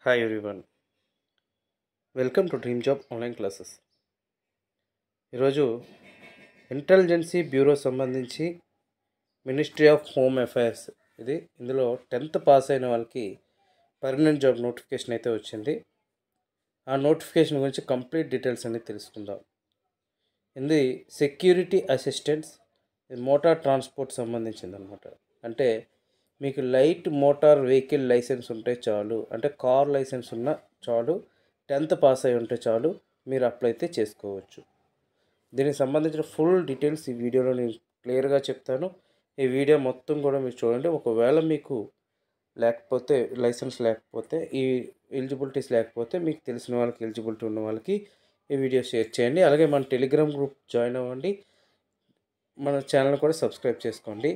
Hi everyone, welcome to Dream Job online classes. ఈరోజు ఇంటెలిజెన్సీ bureau సంబంధించి ministry of home affairs ఇందులో 10th pass అయిన వాళ్ళకి పర్మనెంట్ జాబ్ నోటిఫికేషన్ అయితే వచ్చింది. ఆ నోటిఫికేషన్ గురించి కంప్లీట్ డీటెయిల్స్ అన్ని తెలుసుకుందాం. ఇది సెక్యూరిటీ అసిస్టెంట్స్ మోటార్ ట్రాన్స్పోర్ట్ సంబంధించింది అనమాట. అంటే మీకు లైట్ మోటార్ వెహికల్ లైసెన్స్ ఉంటే చాలు, అంటే కార్ లైసెన్స్ ఉన్న చాలు, 10th పాస్ అయి ఉంటే చాలు, మీరు అప్లై అయితే చేసుకోవచ్చు. దీనికి సంబంధించిన ఫుల్ డీటెయిల్స్ ఈ వీడియోలో నేను క్లియర్గా చెప్తాను. ఈ వీడియో మొత్తం కూడా మీరు చూడండి. ఒకవేళ మీకు లేకపోతే లైసెన్స్ లేకపోతే, ఈ ఎలిజిబిలిటీస్ లేకపోతే, మీకు తెలిసిన వాళ్ళకి ఎలిజిబిలిటీ ఉన్న వాళ్ళకి ఈ వీడియో షేర్ చేయండి. అలాగే మన టెలిగ్రామ్ గ్రూప్ జాయిన్ అవ్వండి. మన ఛానల్ కూడా సబ్స్క్రైబ్ చేసుకోండి.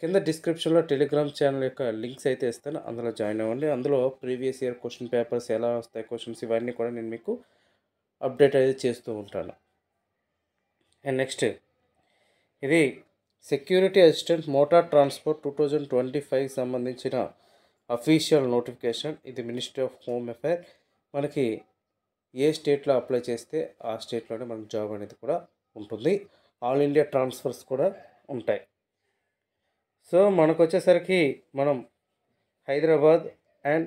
కింద డిస్క్రిప్షన్లో టెలిగ్రామ్ ఛానల్ యొక్క లింక్స్ అయితే ఇస్తాను, అందులో జాయిన్ అవ్వండి. అందులో ప్రీవియస్ ఇయర్ క్వశ్చన్ పేపర్స్ ఎలా వస్తాయి, క్వశ్చన్స్ ఇవన్నీ కూడా నేను మీకు అప్డేట్ అయితే చేస్తూ ఉంటాను. అండ్ నెక్స్ట్ ఇది సెక్యూరిటీ అసిస్టెంట్ మోటార్ ట్రాన్స్పోర్ట్ 2025 సంబంధించిన అఫీషియల్ నోటిఫికేషన్. ఇది మినిస్ట్రీ ఆఫ్ హోమ్ అఫైర్. మనకి ఏ స్టేట్లో అప్లై చేస్తే ఆ స్టేట్లోనే మనకు జాబ్ అనేది కూడా ఉంటుంది. ఆల్ ఇండియా ట్రాన్స్ఫర్స్ కూడా ఉంటాయి. సో మనకు వచ్చేసరికి మనం హైదరాబాద్ అండ్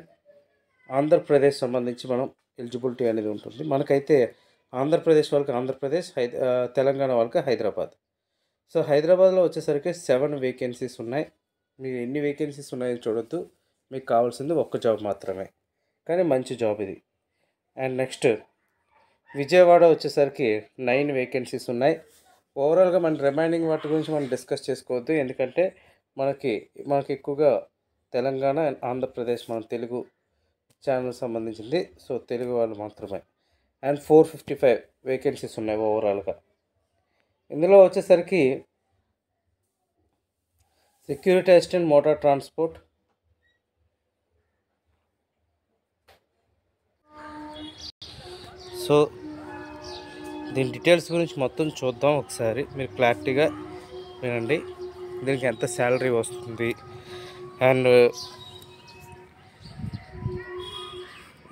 ఆంధ్రప్రదేశ్ సంబంధించి మనం ఎలిజిబిలిటీ అనేది ఉంటుంది. మనకైతే ఆంధ్రప్రదేశ్ వాళ్ళకి ఆంధ్రప్రదేశ్, తెలంగాణ వాళ్ళకి హైదరాబాద్. సో హైదరాబాద్లో వచ్చేసరికి 7 వేకెన్సీస్ ఉన్నాయి. మీకు ఎన్ని వేకెన్సీస్ ఉన్నాయో చూడొద్దు, మీకు కావాల్సింది ఒక్క జాబ్ మాత్రమే, కానీ మంచి జాబ్ ఇది. అండ్ నెక్స్ట్ విజయవాడ వచ్చేసరికి 9 వేకెన్సీస్ ఉన్నాయి. ఓవరాల్గా మన రిమైనింగ్ వాటి గురించి మనం డిస్కస్ చేసుకోవద్దు, ఎందుకంటే మనకి ఎక్కువగా తెలంగాణ అండ్ ఆంధ్రప్రదేశ్ మన తెలుగు ఛానల్ సంబంధించింది. సో తెలుగు వాళ్ళు మాత్రమే. అండ్ 455 వేకెన్సీస్ ఉన్నాయి ఓవరాల్గా. ఇందులో వచ్చేసరికి security assistant motor transport, so దీని డీటెయిల్స్ గురించి మొత్తం చూద్దాం ఒకసారి, మీరు క్లారిటీగా వినండి. దీనికి ఎంత శాలరీ వస్తుంది అండ్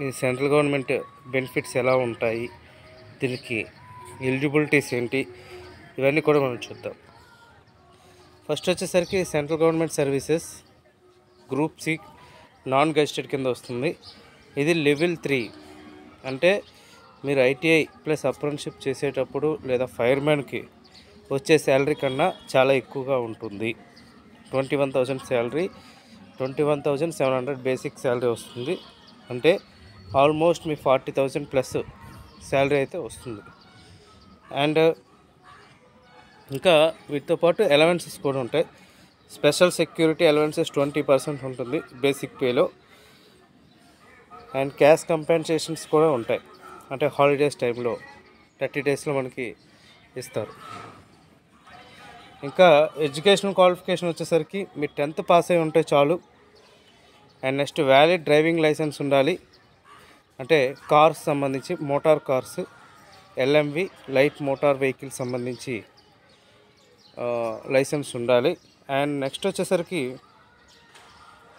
ఈ సెంట్రల్ గవర్నమెంట్ బెనిఫిట్స్ ఎలా ఉంటాయి, దీనికి ఎలిజిబిలిటీస్ ఏంటి, ఇవన్నీ కూడా మనం చూద్దాం. ఫస్ట్ వచ్చేసరికి central government services group C non gazetted కింద వస్తుంది. ఇది లెవెల్ 3, అంటే మీరు ఐటీఐ ప్లస్ అప్రెంటిస్షిప్ చేసేటప్పుడు లేదా ఫైర్మ్యాన్కి వచ్చే శాలరీ కన్నా చాలా ఎక్కువగా ఉంటుంది. 21,000 శాలరీ, 21,700 బేసిక్ శాలరీ వస్తుంది. అంటే ఆల్మోస్ట్ మీ 40,000 ప్లస్ శాలరీ అయితే వస్తుంది. అండ్ ఇంకా వీటితో పాటు అలవెన్సెస్ కూడా ఉంటాయి. స్పెషల్ సెక్యూరిటీ అలవెన్సెస్ 20% ఉంటుంది బేసిక్ పేలో. అండ్ క్యాష్ కంపెన్సేషన్స్ కూడా ఉంటాయి, అంటే హాలిడేస్ టైంలో 30 డేస్లో మనకి ఇస్తారు. ఇంకా ఎడ్యుకేషనల్ క్వాలిఫికేషన్ వచ్చేసరికి మీరు 10th పాస్ అయి ఉంటే చాలు. And next valid driving licence ఉండాలి, అంటే కార్స్ సంబంధించి motor cars, LMV light motor vehicle సంబంధించి లైసెన్స్ ఉండాలి. అండ్ నెక్స్ట్ వచ్చేసరికి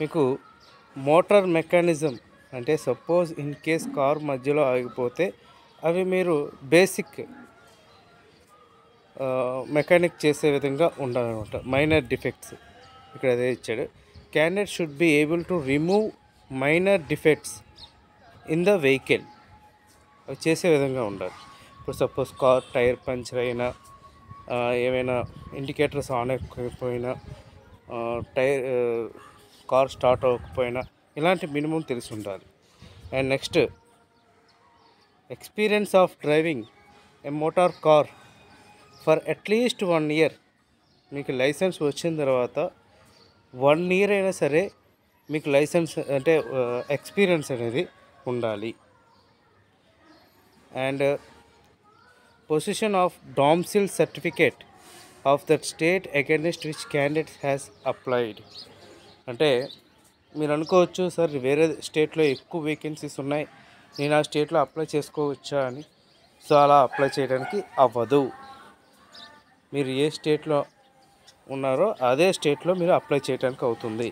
మీకు మోటార్ మెకానిజం, అంటే సపోజ్ ఇన్ కేస్ కార్ మధ్యలో ఆగిపోతే అవి మీరు బేసిక్ మెకానిక్ చేసే విధంగా ఉండాలన్నమాట. మైనర్ డిఫెక్ట్స్ ఇక్కడ అదే ఇచ్చాడు. Candidate should be able to remove minor defects in the vehicle, అవి చేసే విధంగా ఉండాలి. ఇప్పుడు సపోజ్ కార్ టైర్ పంచర్ అయినా, ఏమైనా ఇండికేటర్స్ ఆన్ అవ్వకపోయినా, టైర్ కార్ స్టార్ట్ అవ్వకపోయినా, ఇలాంటి మినిమం తెలిసి ఉండాలి. And next experience of driving A motor car for at least 1 year. మీకు లైసెన్స్ వచ్చిన తర్వాత 1 year అయినా సరే మీకు లైసెన్స్ అంటే ఎక్స్పీరియన్స్ అనేది ఉండాలి. And position of domicile certificate of that state against which candidate has applied. అంటే మీరు అనుకోవచ్చు, సార్ వేరే స్టేట్లో ఎక్కువ వేకెన్సీస్ ఉన్నాయి, నేను ఆ స్టేట్లో అప్లై చేసుకోవచ్చా అని. సో అలా అప్లై చేయడానికి అవ్వదు. మీరు ఏ స్టేట్లో ఉన్నారో అదే స్టేట్లో మీరు అప్లై చేయడానికి అవుతుంది.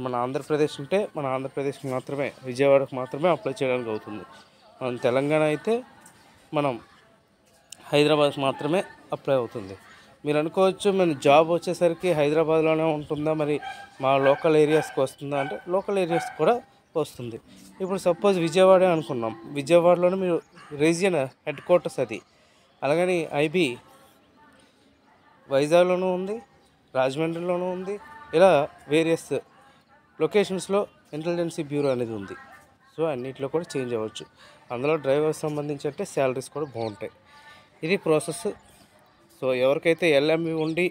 మన ఆంధ్రప్రదేశ్ ఉంటే మన ఆంధ్రప్రదేశ్కి మాత్రమే, విజయవాడకు మాత్రమే అప్లై చేయడానికి అవుతుంది. మన తెలంగాణ అయితే మనం హైదరాబాద్కి మాత్రమే అప్లై అవుతుంది. మీరు అనుకోవచ్చు, మన జాబ్ వచ్చేసరికి హైదరాబాద్లోనే ఉంటుందా, మరి మా లోకల్ ఏరియాస్కి వస్తుందా అంటే లోకల్ ఏరియాస్ కూడా వస్తుంది. ఇప్పుడు సపోజ్ విజయవాడ అనుకున్నాం, విజయవాడలోనే మీరు రీజియన్ హెడ్ క్వార్టర్స్ అది. అలాగని ఐబీ వైజాగ్లోనూ ఉంది, రాజమండ్రిలోనూ ఉంది. ఇలా వేరియస్ లొకేషన్స్లో ఇంటెలిజెన్సీ బ్యూరో అనేది ఉంది. సో అన్నింటిలో కూడా చేంజ్ అవ్వచ్చు. అందులో డ్రైవర్ సంబంధించి అంటే శాలరీస్ కూడా బాగుంటాయి. ఇది ప్రాసెస్. సో ఎవరికైతే ఎల్ఎంఈ ఉండి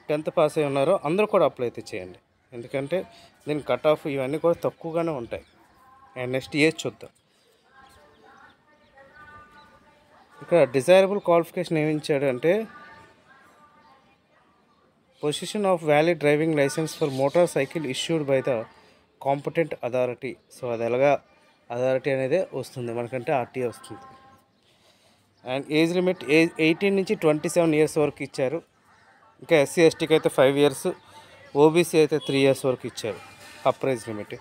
10th పాస్ అయి ఉన్నారో అందరూ కూడా అప్లై అయితే చేయండి. ఎందుకంటే దీని కట్ ఆఫ్ ఇవన్నీ కూడా తక్కువగానే ఉంటాయి. అండ్ నెక్స్ట్ ఏజ్ చూద్దాం. ఇక్కడ డిజైరబుల్ క్వాలిఫికేషన్ ఏమి ఇచ్చాడు అంటే possession of valid driving licence for motor cycle issued by the competent authority. So అది ఎలాగా అథారిటీ అనేది వస్తుంది, మనకంటే ఆర్టీఏ వస్తుంది. అండ్ ఏజ్ లిమిట్ 18 నుంచి 27 ఇయర్స్ వరకు ఇచ్చారు. ఇంకా ఎస్సీ ఎస్టీకి అయితే 5 ఇయర్స్, ఓబీసీ అయితే 3 ఇయర్స్ వరకు ఇచ్చారు upper age limit.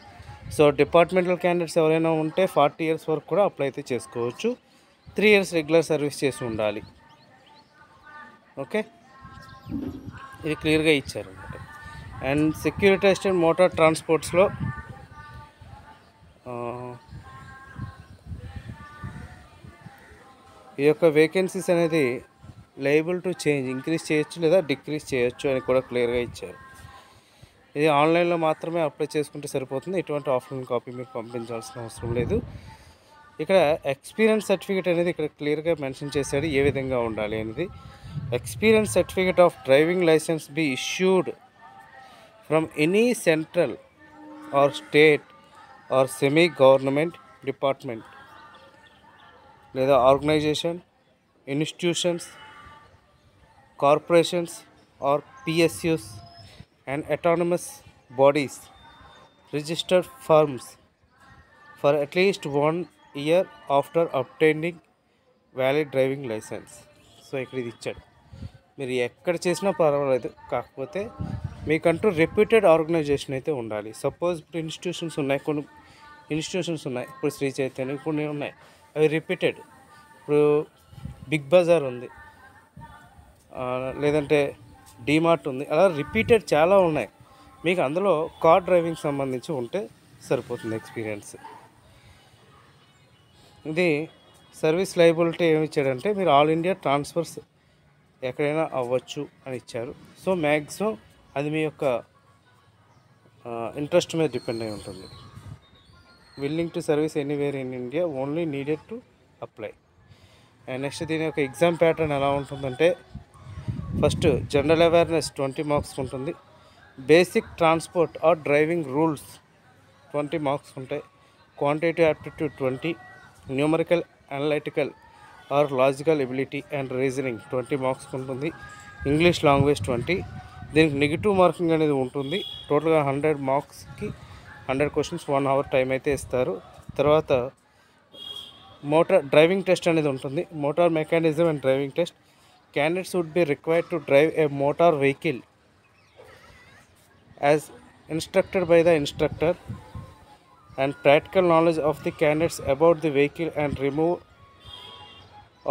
So departmental candidates ఎవరైనా ఉంటే 40 ఇయర్స్ వరకు కూడా అప్లై అయితే చేసుకోవచ్చు. 3 ఇయర్స్ రెగ్యులర్ సర్వీస్ చేసి ఉండాలి. ఓకే, ఇది క్లియర్గా ఇచ్చారు అన్నమాట. అండ్ సెక్యూరిటైజ్డ్ మోటార్ ట్రాన్స్పోర్ట్స్లో ఈ యొక్క వేకెన్సీస్ అనేది లైబుల్ టు చేంజ్, ఇంక్రీజ్ చేయొచ్చు లేదా డిక్రీజ్ చేయొచ్చు అని కూడా క్లియర్గా ఇచ్చారు. ఇది ఆన్లైన్లో మాత్రమే అప్లై చేసుకుంటే సరిపోతుంది. ఎటువంటి ఆఫ్లైన్ కాపీ మీరు పంపించాల్సిన అవసరం లేదు. ఇక్కడ ఎక్స్పీరియన్స్ సర్టిఫికేట్ అనేది ఇక్కడ క్లియర్గా మెన్షన్ చేశాడు ఏ విధంగా ఉండాలి అనేది. Experience certificate of driving licence be issued from any central or state or semi government department లేదా organisation, institutions, corporations or PSUs and autonomous bodies, registered firms for at least 1 year after obtaining valid driving licence. So ఇక్కడ ఇది ఇచ్చాడు. మీరు ఎక్కడ చేసినా పర్వాలేదు, కాకపోతే మీకంటూ రెప్యూటెడ్ ఆర్గనైజేషన్ అయితే ఉండాలి. సపోజ్ ఇప్పుడు ఇన్స్టిట్యూషన్స్ ఉన్నాయి, కొన్ని ఇన్స్టిట్యూషన్స్ ఉన్నాయి. ఇప్పుడు శ్రీ చైతన్య కొన్ని ఉన్నాయి, అవి రిపీటెడ్. ఇప్పుడు బిగ్ బజార్ ఉంది, లేదంటే డీమార్ట్ ఉంది, అలా రిపీటెడ్ చాలా ఉన్నాయి. మీకు అందులో కార్ డ్రైవింగ్ సంబంధించి ఉంటే సరిపోతుంది ఎక్స్పీరియన్స్. ఇది సర్వీస్ లైబిలిటీ ఏమి ఇచ్చాడంటే మీరు ఆల్ ఇండియా ట్రాన్స్ఫర్స్ ఎక్కడైనా అవ్వచ్చు అని ఇచ్చారు. సో మ్యాక్సిమం అది మీ యొక్క ఇంట్రెస్ట్ మీద డిపెండ్ అయి ఉంటుంది. Willing to service anywhere in India, only needed to apply. And next దీని యొక్క ఎగ్జామ్ ప్యాటర్న్ ఎలా ఉంటుందంటే ఫస్ట్ జనరల్ అవేర్నెస్ 20 మార్క్స్ ఉంటుంది. Basic transport or driving rules 20 marks ఉంటాయి. Quantitative aptitude 20, numerical, analytical or logical ability and reasoning 20 marks ఉంటుంది. English language 20. దీనికి negative marking అనేది ఉంటుంది. టోటల్గా 100 మార్క్స్కి 100 క్వశ్చన్స్, 1 hour టైం అయితే ఇస్తారు. తర్వాత మోటార్ డ్రైవింగ్ టెస్ట్ అనేది ఉంటుంది. Motor mechanism and driving test. Candidates would be required to drive a motor vehicle as instructed by the instructor and practical knowledge of the candidates about the vehicle and remove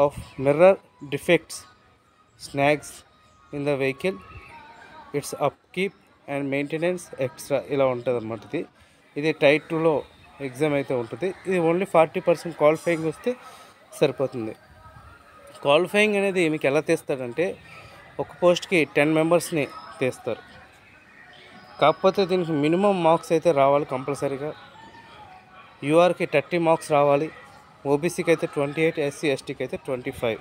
of mirror defects, snags in the vehicle, its upkeep and maintenance extra ఇలా ఉంటుంది అన్నమాట. ఇది type 2లో exam అయితే ఉంటుంది. ఇది only 40% qualifying వస్తే సరిపోతుంది. క్వాలిఫైయింగ్ అనేది మీకు ఎలా తీస్తాడంటే ఒక పోస్ట్కి 10 మెంబర్స్ని తీస్తారు. కాకపోతే దీనికి మినిమం మార్క్స్ అయితే రావాలి కంపల్సరీగా. యూఆర్కి 30 మార్క్స్ రావాలి, ఓబీసీకి అయితే 28, ఎస్సీ ఎస్టీకి అయితే 25.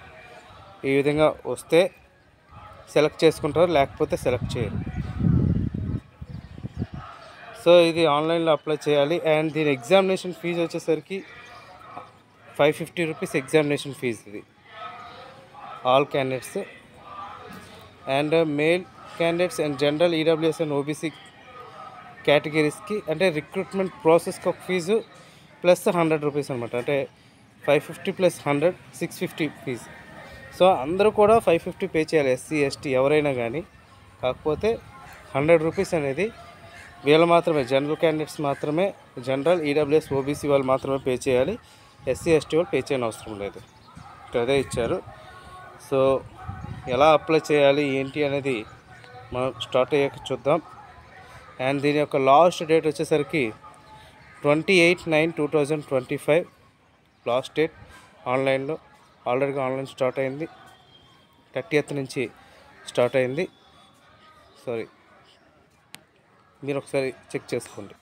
ఈ విధంగా వస్తే సెలెక్ట్ చేసుకుంటారు, లేకపోతే సెలెక్ట్ చేయరు. సో ఇది ఆన్లైన్లో అప్లై చేయాలి. అండ్ దీని ఎగ్జామినేషన్ ఫీజు వచ్చేసరికి 550 రూపీస్ ఎగ్జామినేషన్ ఫీజు ఇది all candidates. And male candidates and general, EWS and OBC కేటగిరీస్కి అంటే రిక్రూట్మెంట్ ప్రాసెస్కి ఒక ఫీజు ప్లస్ 100 రూపీస్ అనమాట. అంటే 550 + 100 650 ఫీజు. సో అందరూ కూడా 550 పే చేయాలి, ఎస్సీ ఎస్టీ ఎవరైనా కానీ. కాకపోతే 100 రూపీస్ అనేది వీళ్ళు మాత్రమే జనరల్ క్యాండిడేట్స్ మాత్రమే, జనరల్ ఈడబ్ల్యూఎస్ ఓబీసీ వాళ్ళు మాత్రమే పే చేయాలి. ఎస్సీ ఎస్టీ వాళ్ళు పే చేయని అవసరం లేదు. ఇక్కడ అదే ఇచ్చారు. సో ఎలా అప్లై చేయాలి ఏంటి అనేది మనం స్టార్ట్ అయ్యాక చూద్దాం. అండ్ దీని యొక్క లాస్ట్ డేట్ వచ్చేసరికి 28/9/2025 లాస్ట్ డేట్. ఆన్లైన్లో ఆల్రెడీగా ఆన్లైన్ స్టార్ట్ అయింది. 30th నుంచి స్టార్ట్ అయింది. సారీ, మీరు ఒకసారి చెక్ చేసుకోండి.